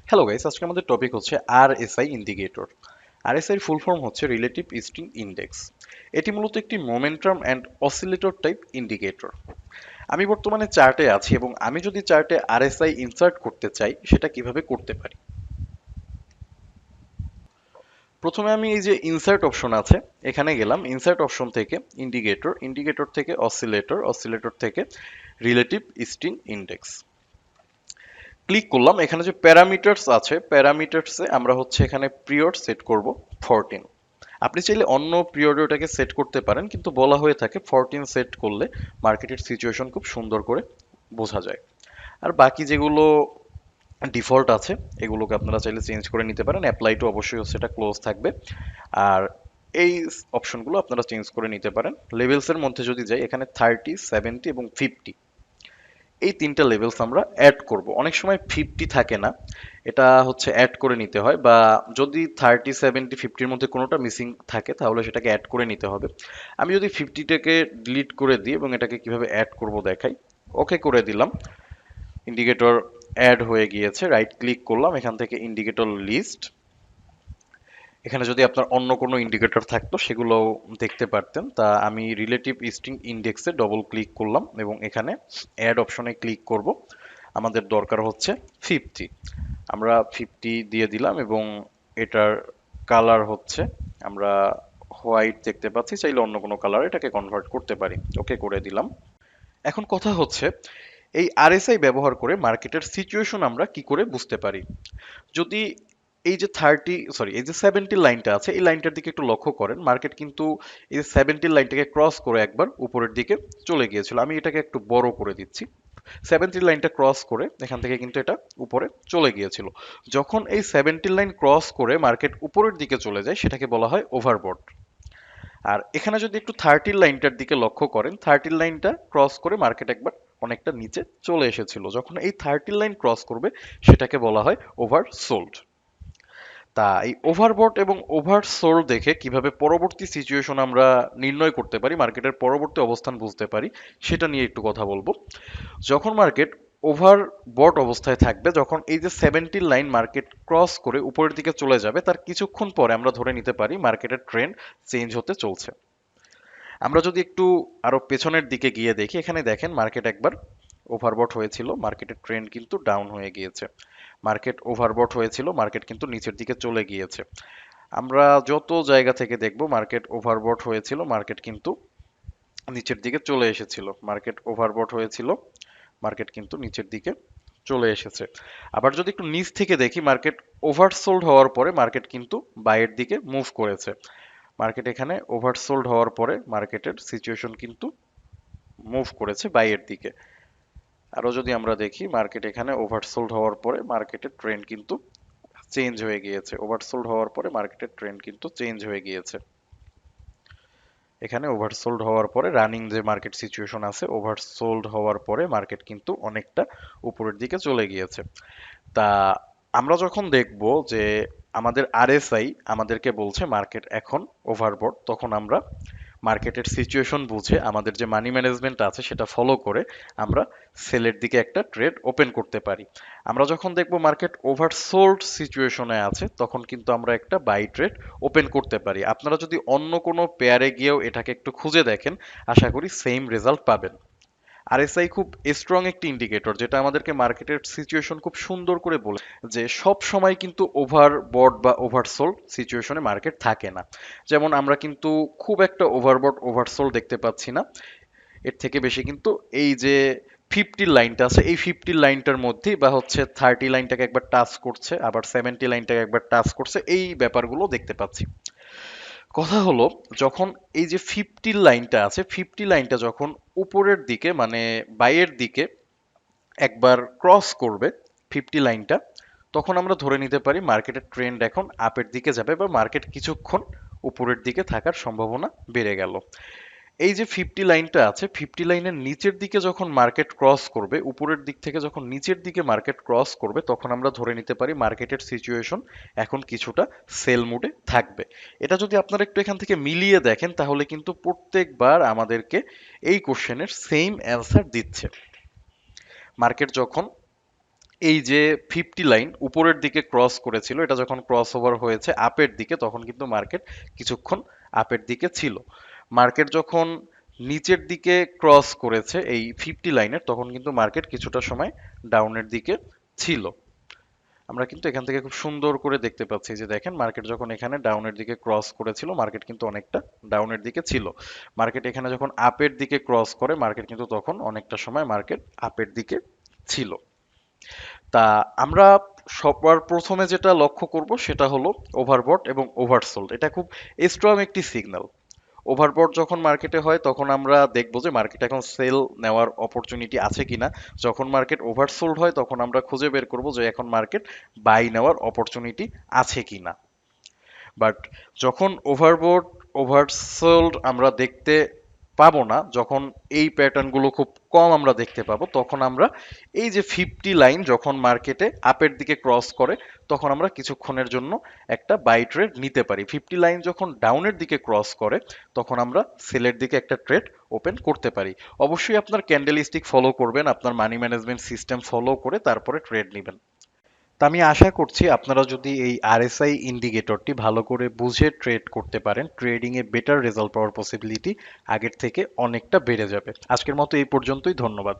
Hello guys, আজকে আমাদের topic হচ্ছে আরএসআই ইন্ডিকেটর। আরএসআই এর ফুল ফর্ম হচ্ছে রিলেটিভ স্ট্রিং ইন্ডেক্স। এটি মূলত একটি momentum and oscillator type indicator. আমি বর্তমানে চার্টে আছি এবং আমি যদি চার্টে আরএসআই ইনসার্ট করতে চাই সেটা কিভাবে করতে পারি। প্রথমে আমি এই যে ইনসার্ট অপশন আছে এখানে গেলাম, ইনসার্ট অপশন থেকে ইন্ডিকেটর, ইন্ডিকেটর থেকে অসিলেটর, অসিলেটর থেকে রিলেটিভ স্ট্রিং ইন্ডেক্স ক্লিক করলাম। এখানে যে প্যারামিটারস আছে প্যারামিটারসে আমরা হচ্ছে এখানে পিরিয়ড সেট করব 14। আপনি চাইলে অন্য পিরিয়ডে ওটাকে সেট করতে পারেন, কিন্তু বলা হয়ে থাকে 14 সেট করলে মার্কেটের সিচুয়েশন খুব সুন্দর করে বোঝা যায়। আর বাকি যেগুলো ডিফল্ট আছে এগুলোকে আপনারা চাইলে চেঞ্জ করে নিতে পারেন। অ্যাপ্লাই টু অবশ্যই হচ্ছে এটা ক্লোজ থাকবে। আর এই অপশনগুলো আপনারা চেঞ্জ করে নিতে পারেন। লেভেলসের মধ্যে যদি যাই, এখানে 30, 70 এবং 50 এই তিনটা লেভেলস আমরা অ্যাড করব। অনেক সময় 50 থাকে না, এটা হচ্ছে অ্যাড করে নিতে হয়, বা যদি 30, 70, 50-র মধ্যে কোনোটা মিসিং থাকে তাহলে সেটাকে অ্যাড করে নিতে হবে। আমি যদি 50টাকে ডিলিট করে দিই এবং এটাকে কিভাবে অ্যাড করব দেখাই। ওকে করে দিলাম, ইন্ডিকেটর অ্যাড হয়ে গিয়েছে। রাইট ক্লিক করলাম, এখান থেকে ইন্ডিকেটর লিস্ট। এখানে যদি আপনার অন্য কোনো ইন্ডিকেটর থাকতো সেগুলো দেখতে পারতেন। তা আমি রিলেটিভ স্ট্রিং ইন্ডেক্সে ডবল ক্লিক করলাম এবং এখানে অ্যাড অপশনে ক্লিক করব। আমাদের দরকার হচ্ছে 50। আমরা 50 দিয়ে দিলাম এবং এটার কালার হচ্ছে আমরা হোয়াইট দেখতে পাচ্ছি, চাইলে অন্য কোনো কালার এটাকে কনভার্ট করতে পারি। ওকে করে দিলাম। এখন কথা হচ্ছে এই আরএসআই ব্যবহার করে মার্কেটের সিচুয়েশন আমরা কি করে বুঝতে পারি। যদি এই যে 70 লাইনটা আছে এই লাইনটার দিকে একটু লক্ষ্য করেন, মার্কেট কিন্তু এই 70 লাইনটাকে ক্রস করে একবার উপরের দিকে চলে গিয়েছিল। আমি এটাকে একটু বড় করে দিচ্ছি। 70 লাইনটা ক্রস করে এখান থেকে কিন্তু এটা উপরে চলে গিয়েছিল। যখন এই 70 লাইন ক্রস করে মার্কেট উপরের দিকে চলে যায় সেটাকে বলা হয় ওভারবট। আর এখানে যদি একটু 30 লাইনটার দিকে লক্ষ্য করেন, 30 লাইনটা ক্রস করে মার্কেট একবার অনেকটা নিচে চলে এসেছিল। যখন এই 30 লাইন ক্রস করবে সেটাকে বলা হয় ওভারসোল্ড। তা এই ওভারবট এবং ওভারসোল্ড দেখে কিভাবে পরবর্তী সিচুয়েশন আমরা নির্ণয় করতে পারি, মার্কেটের পরবর্তী অবস্থান বুঝতে পারি, সেটা নিয়ে একটু কথা বলবো। যখন মার্কেট ওভারবট অবস্থায় থাকবে, যখন এই যে 70 লাইন মার্কেট ক্রস করে উপরের দিকে চলে যাবে, তার কিছুক্ষণ পরে আমরা ধরে নিতে পারি মার্কেটের ট্রেন্ড চেঞ্জ হতে চলছে। আমরা যদি একটু আরো পেছনের দিকে গিয়ে দেখি, এখানে দেখেন মার্কেট একবার ওভারবট হয়েছিল, মার্কেটের ট্রেন্ড কিন্তু ডাউন হয়ে গিয়েছে। মার্কেট ওভারবট হয়েছিল, মার্কেট কিন্তু নিচের দিকে চলে গিয়েছে। আমরা যত জায়গা থেকে দেখব মার্কেট ওভারবট হয়েছিল, মার্কেট কিন্তু নিচের দিকে চলে এসেছিল। মার্কেট ওভারবট হয়েছিল, মার্কেট কিন্তু নিচের দিকে চলে এসেছে। আবার যদি একটু নিচ থেকে দেখি, মার্কেট ওভারসোল্ড হওয়ার পরে মার্কেট কিন্তু বাইরের দিকে মুভ করেছে। মার্কেট এখানে ওভারসোল্ড হওয়ার পরে মার্কেটের সিচুয়েশন কিন্তু মুভ করেছে বাইরের দিকে। আরো যদি আমরা দেখি, মার্কেট এখানে ওভারসোল্ড হওয়ার পরে মার্কেটের ট্রেন্ড কিন্তু চেঞ্জ হয়ে গিয়েছে। ওভারসোল্ড হওয়ার পরে মার্কেটের ট্রেন্ড কিন্তু চেঞ্জ হয়ে গিয়েছে। এখানে ওভারসোল্ড হওয়ার পরে রানিং যে মার্কেট সিচুয়েশন আছে, ওভারসোল্ড হওয়ার পরে মার্কেট কিন্তু অনেকটা উপরের দিকে চলে গিয়েছে। তা আমরা যখন দেখব যে আমাদের আরএসআই আমাদেরকে বলছে মার্কেট এখন ওভারবট, তখন আমরা মার্কেটের সিচুয়েশন বুঝে আমাদের যে মানি ম্যানেজমেন্ট আছে সেটা ফলো করে আমরা সেলের দিকে একটা ট্রেড ওপেন করতে পারি। আমরা যখন দেখব মার্কেট ওভারসোল্ড সিচুয়েশনে আছে তখন কিন্তু আমরা একটা বাই ট্রেড ওপেন করতে পারি। আপনারা যদি অন্য কোনো পেয়ারে গিয়েও এটাকে একটু খুঁজে দেখেন, আশা করি সেম রেজাল্ট পাবেন। আরএসআই খুব স্ট্রং একটি ইন্ডিকেটর, যেটা আমাদেরকে মার্কেটের সিচুয়েশন খুব সুন্দর করে বলে যে সব সময় কিন্তু ওভারবট বা ওভারসোল্ড সিচুয়েশনে মার্কেট থাকে না। যেমন আমরা কিন্তু খুব একটা ওভারবট ওভারসোল্ড দেখতে পাচ্ছি না। এর থেকে বেশি কিন্তু এই যে 50 লাইনটা আছে এই 50 লাইনটার মধ্যেই, বা হচ্ছে 30 লাইনটাকে একবার টাচ করছে, আবার 70 লাইনটাকে একবার টাচ করছে, এই ব্যাপারগুলো দেখতে পাচ্ছি। কথা হলো, যখন এই যে 50 লাইনটা আছে 50 লাইনটা যখন উপরের দিকে মানে বাইয়ের দিকে একবার ক্রস করবে 50 লাইনটা, তখন আমরা ধরে নিতে পারি মার্কেটের ট্রেন্ড এখন আপের দিকে যাবে বা মার্কেট কিছুক্ষণ উপরের দিকে থাকার সম্ভাবনা বেড়ে গেল। এই যে 50 লাইনটা আছে 50 লাইনের নিচের দিকে যখন মার্কেট ক্রস করবে, উপরের দিক থেকে যখন নিচের দিকে মার্কেট ক্রস করবে, তখন আমরা ধরে নিতে পারি মার্কেটের সিচুয়েশন এখন কিছুটা সেল মুডে থাকবে। এটা যদি আপনারা একটু এখান থেকে মিলিয়ে দেখেন তাহলে কিন্তু প্রত্যেকবার আমাদেরকে এই কোশ্চেনের সেম অ্যান্সার দিচ্ছে। মার্কেট যখন এই যে 50 লাইন উপরের দিকে ক্রস করেছিল, এটা যখন ক্রস ওভার হয়েছে আপের দিকে, তখন কিন্তু মার্কেট কিছুক্ষণ আপের দিকে ছিল। মার্কেট যখন নিচের দিকে ক্রস করেছে এই 50 লাইনের, তখন কিন্তু মার্কেট কিছুটা সময় ডাউনের দিকে ছিল। আমরা কিন্তু এখান থেকে খুব সুন্দর করে দেখতে পাচ্ছি যে দেখেন, মার্কেট যখন এখানে ডাউনের দিকে ক্রস করেছিল, মার্কেট কিন্তু অনেকটা ডাউনের দিকে ছিল। মার্কেট এখানে যখন আপের দিকে ক্রস করে, মার্কেট কিন্তু তখন অনেকটা সময় মার্কেট আপের দিকে ছিল। তা আমরা সবার প্রথমে যেটা লক্ষ্য করব সেটা হলো ওভারবট এবং ওভারসোল্ড। এটা খুব স্ট্রং একটি সিগন্যাল। ওভারবট যখন মার্কেটে হয় তখন আমরা দেখবো যে মার্কেট এখন সেল নেওয়ার অপরচুনিটি আছে কিনা। যখন মার্কেট ওভারসোল্ড হয় তখন আমরা খুঁজে বের করব যে এখন মার্কেট বাই নেওয়ার অপরচুনিটি আছে কিনা। বাট যখন ওভারবোট ওভারসোল্ড আমরা দেখতে পাবো না, যখন এই প্যাটার্নগুলো খুব কম আমরা দেখতে পাবো, তখন আমরা এই যে 50 লাইন যখন মার্কেটে আপের দিকে ক্রস করে, তখন আমরা কিছুক্ষণের জন্য একটা বাই ট্রেড নিতে পারি। 50 লাইন যখন ডাউনের দিকে ক্রস করে, তখন আমরা সেলের দিকে একটা ট্রেড ওপেন করতে পারি। অবশ্যই আপনার ক্যান্ডেল স্টিক ফলো করবেন, আপনার মানি ম্যানেজমেন্ট সিস্টেম ফলো করে তারপরে ট্রেড নেবেন। তা আমি আশা করছি আপনারা যদি এই আরএসআই ইন্ডিকেটরটি ভালো করে বুঝে ট্রেড করতে পারেন, trading a better result power possibility আগের থেকে অনেকটা বেড়ে যাবে। আজকের মতো এই পর্যন্তই, ধন্যবাদ।